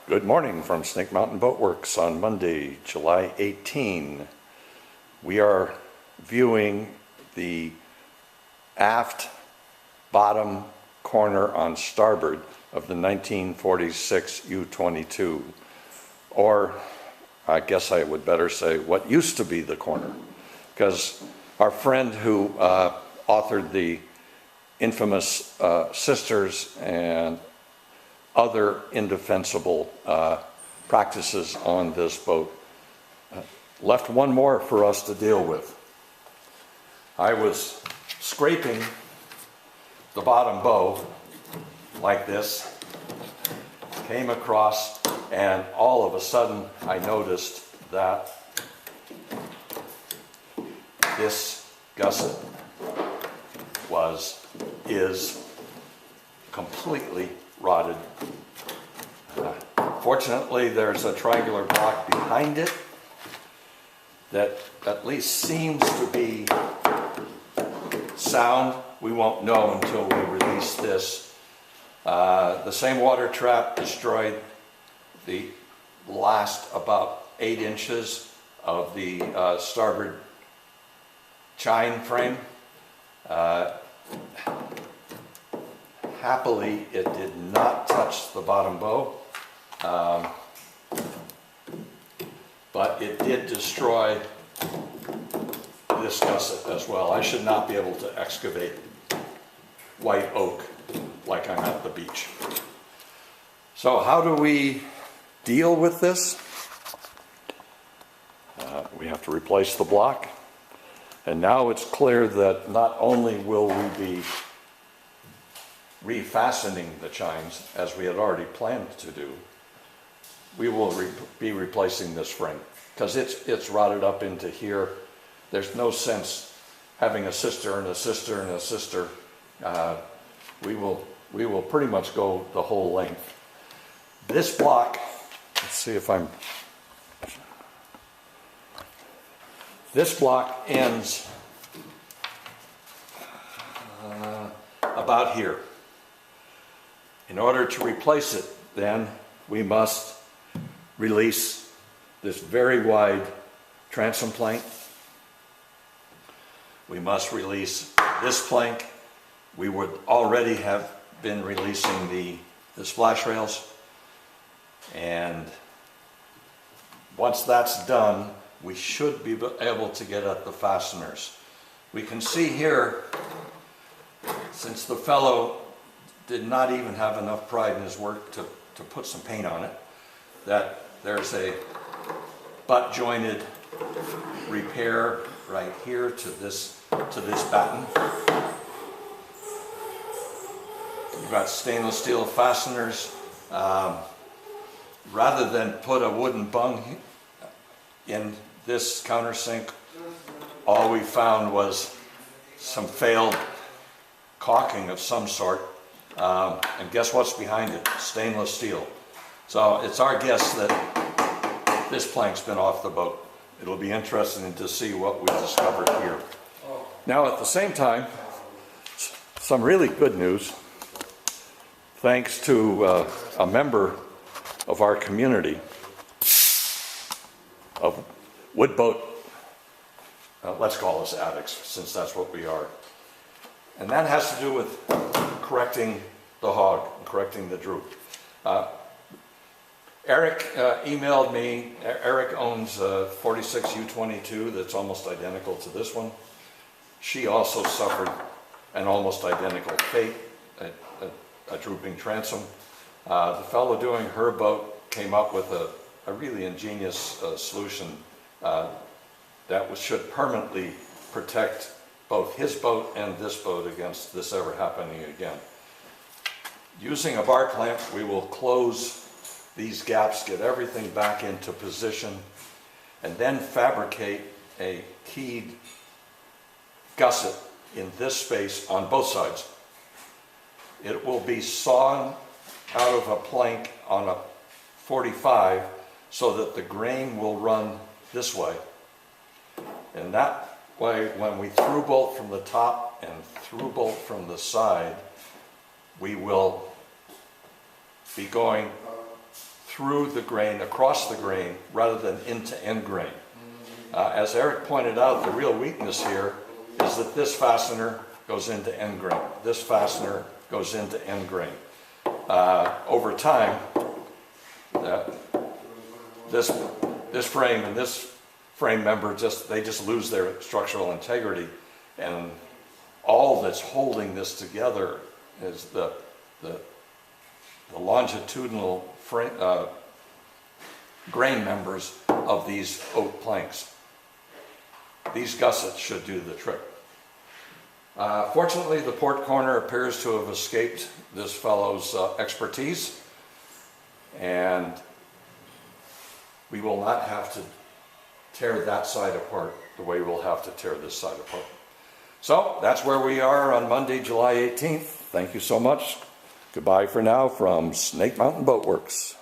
Good morning from Snake Mountain Boat Works on Monday, July 18. We are viewing the aft bottom corner on starboard of the 1946 U22, or I guess I would better say what used to be the corner, because our friend who authored the infamous Sisters and other indefensible practices on this boat left one more for us to deal with. I was scraping the bottom bow like this, came across, and all of a sudden I noticed that this gusset is completely rotted. Fortunately, there's a triangular block behind it that at least seems to be sound. We won't know until we release this. The same water trap destroyed the last about 8 inches of the starboard chine frame. Happily, it did not touch the bottom bow, but it did destroy this gusset as well. I should not be able to excavate white oak like I'm at the beach. So how do we deal with this? We have to replace the block, and now it's clear that not only will we be refastening the chines, as we had already planned to do, we will be replacing this frame, because it's rotted up into here. There's no sense having a sister and a sister and a sister. We will pretty much go the whole length. This block, let's see if this block ends about here. In order to replace it, then, we must release this very wide transom plank. We must release this plank. We would already have been releasing the splash rails. And once that's done, we should be able to get at the fasteners. We can see here, since the fellow did not even have enough pride in his work to put some paint on it, that there's a butt jointed repair right here to this batten. We've got stainless steel fasteners. Rather than put a wooden bung in this countersink, all we found was some failed caulking of some sort. And guess what's behind it? Stainless steel. So it's our guess that this plank's been off the boat. It'll be interesting to see what we discovered here. Now, at the same time, some really good news. Thanks to a member of our community of wood boat, let's call us addicts, since that's what we are. And that has to do with correcting the hog, correcting the droop. Eric emailed me. Eric owns a 46 U22 that's almost identical to this one. She also suffered an almost identical fate, a drooping transom. The fellow doing her boat came up with a really ingenious solution that should permanently protect both his boat and this boat against this ever happening again. Using a bar clamp, we will close these gaps, get everything back into position, and then fabricate a keyed gusset in this space on both sides. It will be sawn out of a plank on a 45 so that the grain will run this way. And that way, when we through bolt from the top and through bolt from the side, we will be going through the grain, across the grain, rather than into end grain. As Eric pointed out, the real weakness here is that this fastener goes into end grain. This fastener goes into end grain. Over time, this frame and this frame member they just lose their structural integrity, and all that's holding this together is the longitudinal frame, grain members of these oak planks. These gussets should do the trick. Fortunately, the port corner appears to have escaped this fellow's expertise, and we will not have to tear that side apart the way we'll have to tear this side apart. So that's where we are on Monday, July 18th. Thank you so much. Goodbye for now from Snake Mountain Boat Works.